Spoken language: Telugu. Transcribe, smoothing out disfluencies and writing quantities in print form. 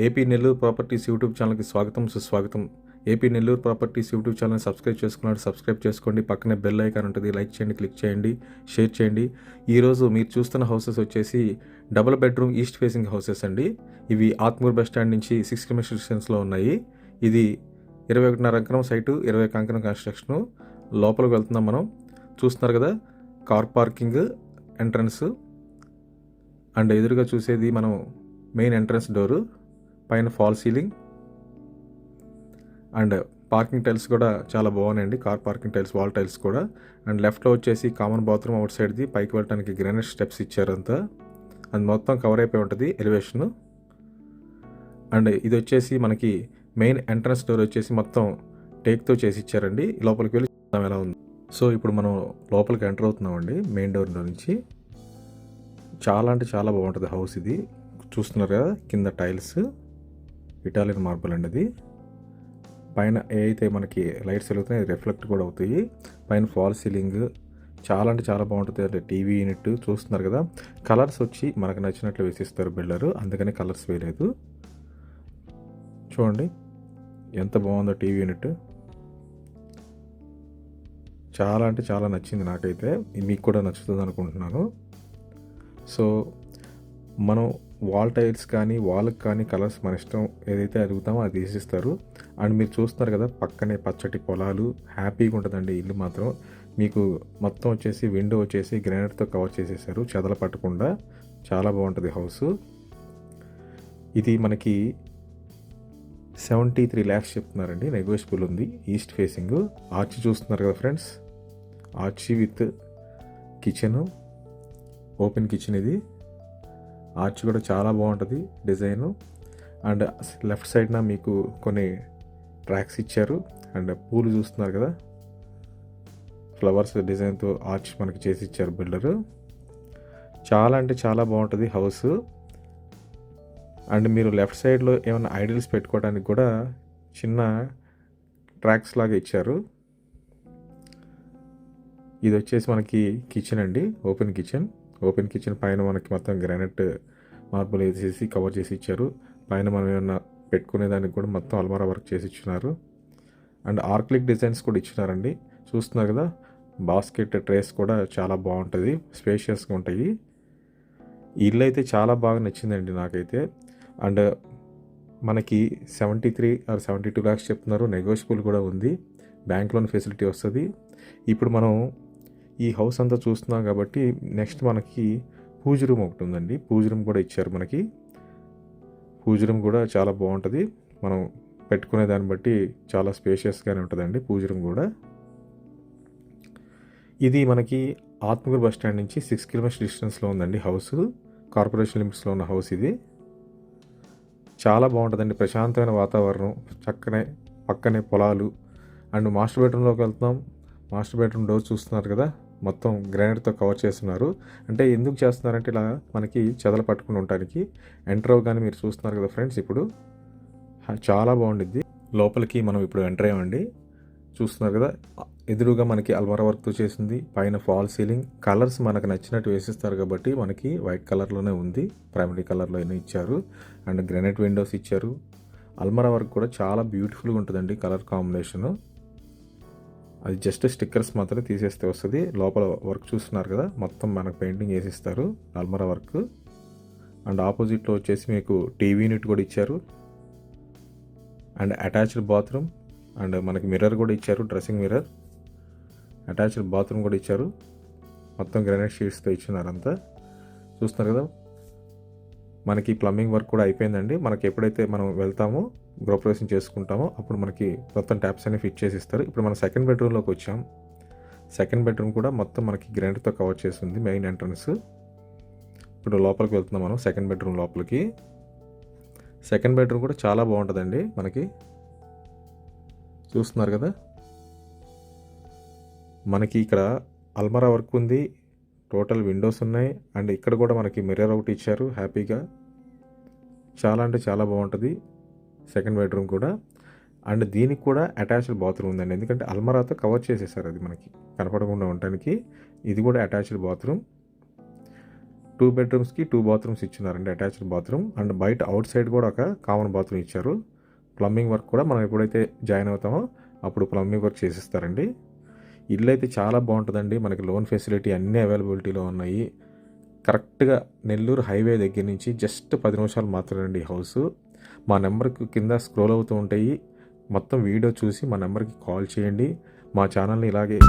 ఏపీ నెల్లూరు ప్రాపర్టీస్ యూట్యూబ్ ఛానల్కి స్వాగతం సుస్వాగతం. ఏపీ నెల్లూరు ప్రాపర్టీస్ యూట్యూబ్ ఛానల్ని సబ్స్క్రైబ్ చేసుకోండి. పక్కనే బెల్ ఐకాన్ ఉంటుంది, లైక్ చేయండి, క్లిక్ చేయండి, షేర్ చేయండి. ఈరోజు మీరు చూస్తున్న హౌసెస్ వచ్చేసి double bedroom east facing houses అండి. ఇవి ఆత్మూరు బస్ స్టాండ్ నుంచి 6 కిలోమీటర్స్ డిస్టెన్స్లో ఉన్నాయి. ఇది 21.5 ఎకరం సైటు, 20 ఎకరం కన్స్ట్రక్షను. లోపలికి వెళ్తున్నాం మనం. చూస్తున్నారు కదా, కార్ పార్కింగ్, ఎంట్రన్స్ అండ్ ఎదురుగా చూసేది మనం మెయిన్ ఎంట్రన్స్ డోరు, పైన fall ceiling and parking tiles కూడా చాలా బాగున్నాయండి. Car parking tiles, wall tiles కూడా. అండ్ లెఫ్ట్లో వచ్చేసి కామన్ బాత్రూమ్, అవుట్ సైడ్ది. పైకి వెళ్ళడానికి గ్రానైట్ స్టెప్స్ ఇచ్చారు అంతా. అది మొత్తం కవర్ అయిపోయి ఉంటుంది ఎలివేషను. అండ్ ఇది వచ్చేసి మనకి మెయిన్ ఎంట్రన్స్ డోర్ వచ్చేసి మొత్తం టేక్తో చేసి ఇచ్చారండి. లోపలికి వెళ్ళి చూద్దాం ఎలా ఉంది. సో ఇప్పుడు మనం లోపలికి ఎంటర్ అవుతున్నామండి మెయిన్ డోర్లో నుంచి. చాలా అంటే చాలా బాగుంటుంది హౌస్ ఇది. చూస్తున్నారు కదా, కింద టైల్స్, ఇటాలియన్ మార్బుల్ అండి అది. పైన ఏ అయితే మనకి లైట్స్ వెలుగుతున్నాయి రిఫ్లెక్ట్ కూడా అవుతాయి. పైన ఫాల్ సీలింగ్ చాలా అంటే చాలా బాగుంటుంది. అంటే టీవీ యూనిట్ చూస్తున్నారు కదా. కలర్స్ వచ్చి మనకు నచ్చినట్లు వేసిస్తారు బిల్డరు, అందుకని కలర్స్ వేయలేదు. చూడండి ఎంత బాగుందో టీవీ యూనిట్. చాలా అంటే చాలా నచ్చింది నాకైతే. మీకు కూడా నచ్చుతుంది అనుకుంటున్నాను. సో మనం వాల్ టైల్స్ కానీ వాల్కి కానీ కలర్స్ మన ఇష్టం ఏదైతే అడుగుతామో అది తీసిస్తారు. అండ్ మీరు చూస్తున్నారు కదా, పక్కనే పచ్చటి పొలాలు. హ్యాపీగా ఉంటుందండి ఇల్లు మాత్రం. మీకు మొత్తం వచ్చేసి విండో వచ్చేసి గ్రానైట్తో కవర్ చేసేసారు, చెదల పట్టకుండా. చాలా బాగుంటుంది హౌస్. ఇది మనకి 73 lakhs చెప్తున్నారండి. నెగోషియబుల్ ఉంది. ఈస్ట్ ఫేసింగ్ ఆర్చ్ చూస్తున్నారు కదా friends, arch with kitchen, open kitchen ఇది. ఆర్చ్ కూడా చాలా బాగుంటుంది డిజైను. అండ్ లెఫ్ట్ సైడ్న మీకు కొన్ని ట్రాక్స్ ఇచ్చారు. అండ్ పూలు చూస్తున్నారు కదా, ఫ్లవర్స్ డిజైన్తో ఆర్చ్ మనకి చేసి ఇచ్చారు బిల్డరు. చాలా అంటే చాలా బాగుంటుంది హౌస్. అండ్ మీరు లెఫ్ట్ సైడ్లో ఏమైనా ఐడిల్స్ పెట్టుకోవడానికి కూడా చిన్న ట్రాక్స్ లాగా ఇచ్చారు. ఇది వచ్చేసి మనకి కిచెన్ అండి, ఓపెన్ కిచెన్. ఓపెన్ కిచెన్ పైన మనకి మొత్తం గ్రానైట్ మార్బుల్ వేసేసి కవర్ చేసి ఇచ్చారు. పైన మనం ఏమన్నా పెట్టుకునే దానికి కూడా మొత్తం అల్మారా వర్క్ చేసి ఇచ్చినారు. అండ్ ఆర్క్లిక్ డిజైన్స్ కూడా ఇచ్చినారండి. చూస్తున్నారు కదా, బాస్కెట్ ట్రేస్ కూడా చాలా బాగుంటుంది, స్పేషియస్గా ఉంటాయి. ఇల్లు అయితే చాలా బాగా నచ్చిందండి నాకైతే. అండ్ మనకి 73 or 72 lakhs చెప్తున్నారు. నెగోషియబుల్ కూడా ఉంది, బ్యాంక్ లోన్ ఫెసిలిటీ వస్తుంది. ఇప్పుడు మనం ఈ హౌస్ అంతా చూస్తున్నాం కాబట్టి నెక్స్ట్ మనకి పూజ రూమ్ ఒకటి ఉందండి. పూజ రూమ్ కూడా ఇచ్చారు మనకి. పూజ రూమ్ కూడా చాలా బాగుంటుంది. మనం పెట్టుకునే దాన్ని బట్టి చాలా స్పేషియస్గానే ఉంటుందండి పూజ రూమ్ కూడా. ఇది మనకి ఆత్మకూరు బస్ స్టాండ్ నుంచి 6 kilometers డిస్టెన్స్లో ఉందండి హౌస్. కార్పొరేషన్ లిమిట్స్లో ఉన్న హౌస్ ఇది. చాలా బాగుంటుందండి, ప్రశాంతమైన వాతావరణం, పక్కనే పొలాలు. అండ్ మాస్టర్ బెడ్రూమ్లోకి వెళ్తున్నాం. మాస్టర్ బెడ్రూమ్ డోర్ చూస్తున్నారు కదా, మొత్తం గ్రానైట్తో కవర్ చేస్తున్నారు. అంటే ఎందుకు చేస్తున్నారంటే ఇలా మనకి చెదలు పట్టుకుని ఉండటానికి. ఎంటర్ అవగానే మీరు చూస్తున్నారు కదా ఫ్రెండ్స్, ఇప్పుడు చాలా బాగుండిద్ది. లోపలికి మనం ఇప్పుడు ఎంటర్ అయ్యామండి. చూస్తున్నారు కదా, ఎదురుగా మనకి అల్మారా వర్క్తో చేసింది. పైన ఫాల్ సీలింగ్. కలర్స్ మనకు నచ్చినట్టు వేసిస్తారు కాబట్టి మనకి వైట్ కలర్లోనే ఉంది, ప్రైమరీ కలర్లో అయినా ఇచ్చారు. అండ్ గ్రానైట్ విండోస్ ఇచ్చారు. అల్మారా వర్క్ కూడా చాలా బ్యూటిఫుల్గా ఉంటుందండి, కలర్ కాంబినేషను. అది జస్ట్ స్టిక్కర్స్ మాత్రమే తీసేస్తే వస్తుంది. లోపల వర్క్ చూస్తున్నారు కదా, మొత్తం మనకు పెయింటింగ్ వేసిస్తారు, అల్మారా వర్క్. అండ్ ఆపోజిట్లో వచ్చేసి మీకు టీవీ యూనిట్ కూడా ఇచ్చారు. And attached bathroom. అండ్ మనకి మిర్రర్ కూడా ఇచ్చారు, డ్రెస్సింగ్ మిర్రర్. అటాచ్డ్ బాత్రూమ్ కూడా ఇచ్చారు. మొత్తం గ్రానైట్ షీట్స్తో ఇచ్చినారంతా. చూస్తున్నారు కదా, మనకి ప్లంబింగ్ వర్క్ కూడా అయిపోయిందండి. మనకి ఎప్పుడైతే మనం వెళ్తామో, గృహప్రవేశం చేసుకుంటామో అప్పుడు మనకి మొత్తం ట్యాప్స్ అనేవి ఫిట్ చేసి ఇస్తారు. ఇప్పుడు మనం సెకండ్ బెడ్రూమ్లోకి వచ్చాం. సెకండ్ బెడ్రూమ్ కూడా మొత్తం మనకి గ్రానైట్తో కవర్ చేస్తుంది, మెయిన్ ఎంట్రన్స్. ఇప్పుడు లోపలికి వెళ్తున్నాం మనం, సెకండ్ బెడ్రూమ్ లోపలికి. సెకండ్ బెడ్రూమ్ కూడా చాలా బాగుంటుందండి మనకి. చూస్తున్నారు కదా, మనకి ఇక్కడ అల్మారా వర్క్ ఉంది, టోటల్ విండోస్ ఉన్నాయి. అండ్ ఇక్కడ కూడా మనకి మిర్రర్ ఒకటి ఇచ్చారు హ్యాపీగా. చాలా అంటే చాలా బాగుంటుంది సెకండ్ బెడ్రూమ్ కూడా. అండ్ దీనికి కూడా అటాచ్డ్ బాత్రూమ్ ఉందండి, ఎందుకంటే అల్మారాతో కవర్ చేసేసారు అది మనకి కనపడకుండా ఉండటానికి. ఇది కూడా అటాచ్డ్ బాత్రూమ్. 2 బెడ్రూమ్స్కి 2 బాత్రూమ్స్ ఇచ్చినారండి, అటాచ్డ్ బాత్రూమ్. అండ్ బయట అవుట్ సైడ్ కూడా ఒక కామన్ బాత్రూమ్ ఇచ్చారు. ప్లంబింగ్ వర్క్ కూడా మనం ఎప్పుడైతే జాయిన్ అవుతామో అప్పుడు ప్లంబింగ్ వర్క్ చేసిస్తారండి. ఇల్లు అయితే చాలా బాగుంటుందండి. మనకి లోన్ ఫెసిలిటీ అన్నీ అవైలబిలిటీలో ఉన్నాయి. కరెక్ట్గా నెల్లూరు హైవే దగ్గర నుంచి జస్ట్ 10 నిమిషాలు మాత్రమే అండి హౌస్. మా నెంబర్కి కింద స్క్రోల్ అవుతూ ఉంటాయి. మొత్తం వీడియో చూసి మా నెంబర్కి కాల్ చేయండి. మా ఛానల్ని ఇలాగే